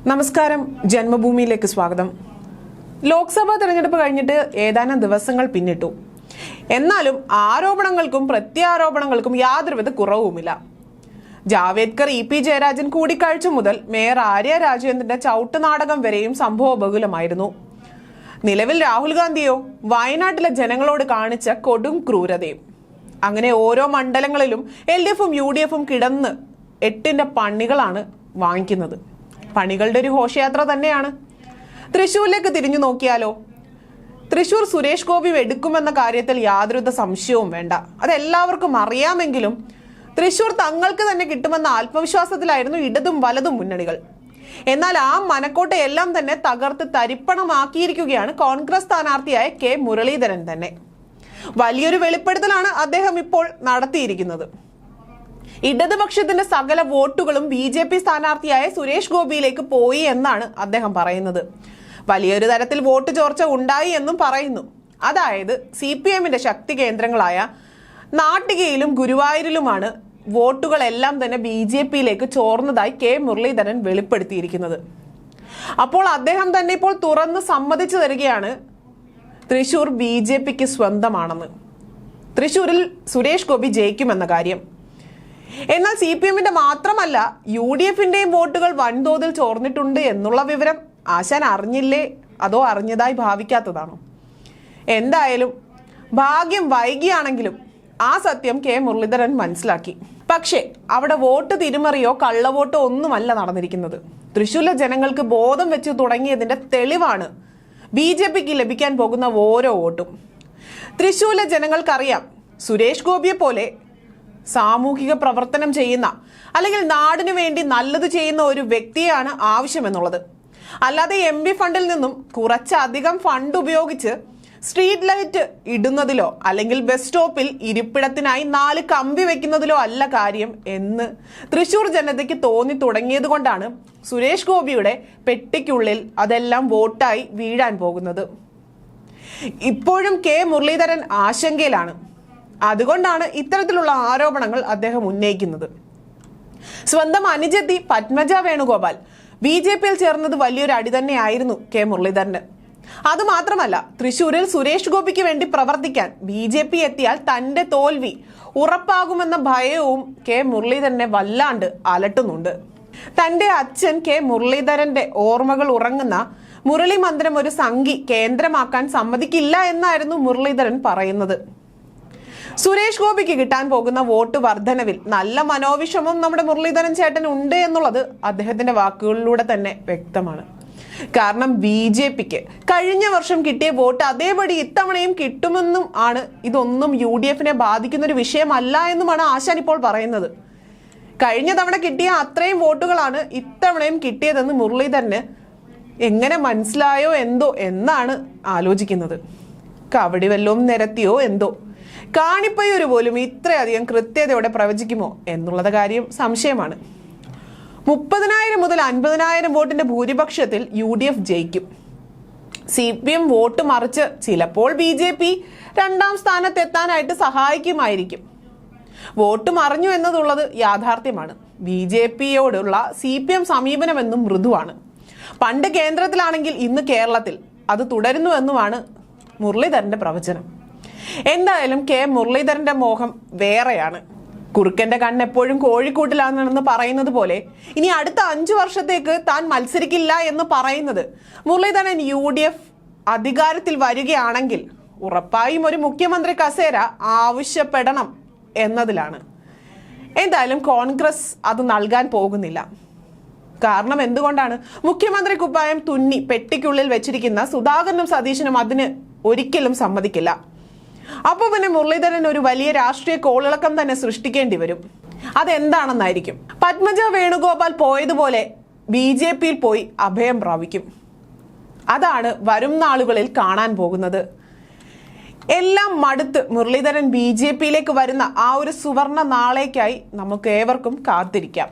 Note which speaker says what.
Speaker 1: നമസ്കാരം, ജന്മഭൂമിയിലേക്ക് സ്വാഗതം. ലോക്സഭാ തെരഞ്ഞെടുപ്പ് കഴിഞ്ഞിട്ട് ഏതാനും ദിവസങ്ങൾ പിന്നിട്ടു. എന്നാലും ആരോപണങ്ങൾക്കും പ്രത്യാരോപണങ്ങൾക്കും യാതൊരുവിധ കുറവുമില്ല. ജാവേദ്കർ ഇ.പി. ജയരാജൻ കൂടിക്കാഴ്ച മുതൽ മേയർ ആര്യ രാജേന്ദ്രന്റെ ചവിട്ടുനാടകം വരെയും സംഭവബഹുലമായിരുന്നു. നിലവിൽ രാഹുൽ ഗാന്ധിയോ വയനാട്ടിലെ ജനങ്ങളോട് കാണിച്ച കൊടും ക്രൂരതയും. അങ്ങനെ ഓരോ മണ്ഡലങ്ങളിലും LDFും UDFും കിടന്ന് എട്ടിന്റെ പണികളാണ് വാങ്ങിക്കുന്നത്. പണികളുടെ ഒരു ഘോഷയാത്ര തന്നെയാണ്. തൃശ്ശൂരിലേക്ക് തിരിഞ്ഞു നോക്കിയാലോ? തൃശ്ശൂർ സുരേഷ് ഗോപി എടുക്കുമെന്ന കാര്യത്തിൽ യാതൊരുവിധ സംശയവും വേണ്ട. അതെല്ലാവർക്കും അറിയാമെങ്കിലും തൃശ്ശൂർ തങ്ങൾക്ക് തന്നെ കിട്ടുമെന്ന ആത്മവിശ്വാസത്തിലായിരുന്നു ഇടതും വലതും മുന്നണികൾ. എന്നാൽ ആ മനക്കോട്ടയെല്ലാം തന്നെ തകർത്ത് തരിപ്പണമാക്കിയിരിക്കുകയാണ് കോൺഗ്രസ് സ്ഥാനാർത്ഥിയായ കെ മുരളീധരൻ തന്നെ. വലിയൊരു വെളിപ്പെടുത്തലാണ് അദ്ദേഹം ഇപ്പോൾ നടത്തിയിരിക്കുന്നത്. ഇടതുപക്ഷത്തിന്റെ സകല വോട്ടുകളും BJP സ്ഥാനാർത്ഥിയായ സുരേഷ് ഗോപിയിലേക്ക് പോയി എന്നാണ് അദ്ദേഹം പറയുന്നത്. വലിയൊരു തരത്തിൽ വോട്ട് ചോർച്ച ഉണ്ടായി എന്നും പറയുന്നു. അതായത് CPMന്റെ ശക്തി കേന്ദ്രങ്ങളായ നാട്ടികയിലും ഗുരുവായൂരിലുമാണ് വോട്ടുകളെല്ലാം തന്നെ BJPയിലേക്ക് ചോർന്നതായി കെ മുരളീധരൻ വെളിപ്പെടുത്തിയിരിക്കുന്നത്. അപ്പോൾ അദ്ദേഹം തന്നെ ഇപ്പോൾ തുറന്ന് സമ്മതിച്ചു തരികയാണ് തൃശ്ശൂർ BJPക്ക് സ്വന്തമാണെന്ന്. തൃശ്ശൂരിൽ സുരേഷ് ഗോപി ജയിക്കുമെന്ന കാര്യം. എന്നാൽ CPMന്റെ മാത്രമല്ല UDFന്റെയും വോട്ടുകൾ വൻതോതിൽ ചോർന്നിട്ടുണ്ട് എന്നുള്ള വിവരം ആശാൻ അറിഞ്ഞില്ലേ, അതോ അറിഞ്ഞതായി ഭാവിക്കാത്തതാണോ? എന്തായാലും ഭാഗ്യം വൈകിയാണെങ്കിലും ആ സത്യം കെ മുരളീധരൻ മനസ്സിലാക്കി. പക്ഷേ അവിടെ വോട്ട് തിരിമറിയോ കള്ളവോട്ടോ ഒന്നുമല്ല നടന്നിരിക്കുന്നത്. തൃശ്ശൂരിലെ ജനങ്ങൾക്ക് ബോധം വെച്ച് തുടങ്ങിയതിന്റെ തെളിവാണ് BJPക്ക് ലഭിക്കാൻ പോകുന്ന ഓരോ വോട്ടും. തൃശ്ശൂരിലെ ജനങ്ങൾക്കറിയാം സുരേഷ് ഗോപിയെ പോലെ സാമൂഹിക പ്രവർത്തനം ചെയ്യുന്ന അല്ലെങ്കിൽ നാടിനു വേണ്ടി നല്ലത് ചെയ്യുന്ന ഒരു വ്യക്തിയാണ് ആവശ്യമെന്നുള്ളത്. അല്ലാതെ MP ഫണ്ടിൽ നിന്നും കുറച്ചധികം ഫണ്ട് ഉപയോഗിച്ച് സ്ട്രീറ്റ് ലൈറ്റ് ഇടുന്നതിലോ അല്ലെങ്കിൽ ബസ് സ്റ്റോപ്പിൽ ഇരിപ്പിടത്തിനായി 4 കമ്പി വെക്കുന്നതിലോ അല്ല കാര്യം എന്ന് തൃശ്ശൂർ ജനതയ്ക്ക് തോന്നി തുടങ്ങിയത് കൊണ്ടാണ് സുരേഷ് ഗോപിയുടെ പെട്ടിക്കുള്ളിൽ അതെല്ലാം വോട്ടായി വീഴാൻ പോകുന്നത്. ഇപ്പോഴും കെ മുരളീധരൻ ആശങ്കയിലാണ്. അതുകൊണ്ടാണ് ഇത്തരത്തിലുള്ള ആരോപണങ്ങൾ അദ്ദേഹം ഉന്നയിക്കുന്നത്. സ്വന്തം അനുജത്തി പത്മജ വേണുഗോപാൽ BJPയിൽ ചേർന്നത് വലിയൊരു അടി തന്നെയായിരുന്നു കെ മുരളീധരന്. അതുമാത്രമല്ല, തൃശ്ശൂരിൽ സുരേഷ് ഗോപിക്ക് വേണ്ടി പ്രവർത്തിക്കാൻ BJP എത്തിയാൽ തന്റെ തോൽവി ഉറപ്പാകുമെന്ന ഭയവും കെ മുരളീധരനെ വല്ലാണ്ട് അലട്ടുന്നുണ്ട്. തന്റെ അച്ഛൻ കെ മുരളീധരന്റെ ഓർമ്മകൾ ഉറങ്ങുന്ന മുരളി മന്ദിരം ഒരു സംഘി കേന്ദ്രമാക്കാൻ സമ്മതിക്കില്ല എന്നായിരുന്നു മുരളീധരൻ പറയുന്നത്. സുരേഷ് ഗോപിക്ക് കിട്ടാൻ പോകുന്ന വോട്ട് വർധനവിൽ നല്ല മനോവിഷമം നമ്മുടെ മുരളീധരൻ ചേട്ടൻ ഉണ്ട് എന്നുള്ളത് അദ്ദേഹത്തിന്റെ വാക്കുകളിലൂടെ തന്നെ വ്യക്തമാണ്. കാരണം BJPക്ക് കഴിഞ്ഞ വർഷം കിട്ടിയ വോട്ട് അതേപടി ഇത്തവണയും കിട്ടുമെന്നും ആണ്. ഇതൊന്നും UDFനെ ബാധിക്കുന്ന ഒരു വിഷയമല്ല എന്നുമാണ് ആശാൻ ഇപ്പോൾ പറയുന്നത്. കഴിഞ്ഞ തവണ കിട്ടിയ അത്രയും വോട്ടുകളാണ് ഇത്തവണയും കിട്ടിയതെന്ന് മുരളീധരന് എങ്ങനെ മനസ്സിലായോ എന്തോ എന്നാണ് ആലോചിക്കുന്നത്. കവടി വല്ലതും നിരത്തിയോ എന്തോ. കാണിപ്പയ്യൂര് പോലും ഇത്രയധികം കൃത്യതയോടെ പ്രവചിക്കുമോ എന്നുള്ളത് കാര്യം സംശയമാണ്. 30,000 മുതൽ 50,000 വോട്ടിന്റെ ഭൂരിപക്ഷത്തിൽ UDF ജയിക്കും. CPM വോട്ട് മറിച്ച് ചിലപ്പോൾ BJP 2ാം സ്ഥാനത്തെത്താനായിട്ട് സഹായിക്കുമായിരിക്കും. വോട്ട് മറിഞ്ഞു എന്നതുള്ളത് യാഥാർത്ഥ്യമാണ്. BJPയോടുള്ള CPM സമീപനമെന്നും മൃദുവാണ്. പണ്ട് കേന്ദ്രത്തിലാണെങ്കിൽ ഇന്ന് കേരളത്തിൽ അത് തുടരുന്നുവെന്നുമാണ് മുരളീധരന്റെ പ്രവചനം. എന്തായാലും കെ മുരളീധരന്റെ മോഹം വേറെയാണ്. കുറുക്കന്റെ കണ്ണ് എപ്പോഴും കോഴിക്കൂട്ടിലാണെന്ന് പറയുന്നത് പോലെ ഇനി അടുത്ത 5 വർഷത്തേക്ക് താൻ മത്സരിക്കില്ല എന്ന് പറയുന്നത് മുരളീധരൻ UDF അധികാരത്തിൽ വരികയാണെങ്കിൽ ഉറപ്പായും ഒരു മുഖ്യമന്ത്രി കസേര ആവശ്യപ്പെടണം എന്നതിലാണ്. എന്തായാലും കോൺഗ്രസ് അത് നൽകാൻ പോകുന്നില്ല. കാരണം എന്തുകൊണ്ടാണ്? മുഖ്യമന്ത്രി കുപ്പായം തുന്നി പെട്ടിക്കുള്ളിൽ വെച്ചിരിക്കുന്ന സുധാകരനും സതീശനും അതിന് ഒരിക്കലും സമ്മതിക്കില്ല. അപ്പോൾ പിന്നെ മുരളീധരൻ ഒരു വലിയ രാഷ്ട്രീയ കോളിളക്കം തന്നെ സൃഷ്ടിക്കേണ്ടി വരും. അതെന്താണെന്നായിരിക്കും. പത്മജ വേണുഗോപാൽ പോയതുപോലെ BJPയിൽ പോയി അഭയം പ്രാപിക്കും. അതാണ് വരും നാളുകളിൽ കാണാൻ പോകുന്നത്. എല്ലാം മടുത്ത് മുരളീധരൻ BJPയിലേക്ക് വരുന്ന ആ ഒരു സുവർണ നാളേക്കായി നമുക്ക് ഏവർക്കും കാത്തിരിക്കാം.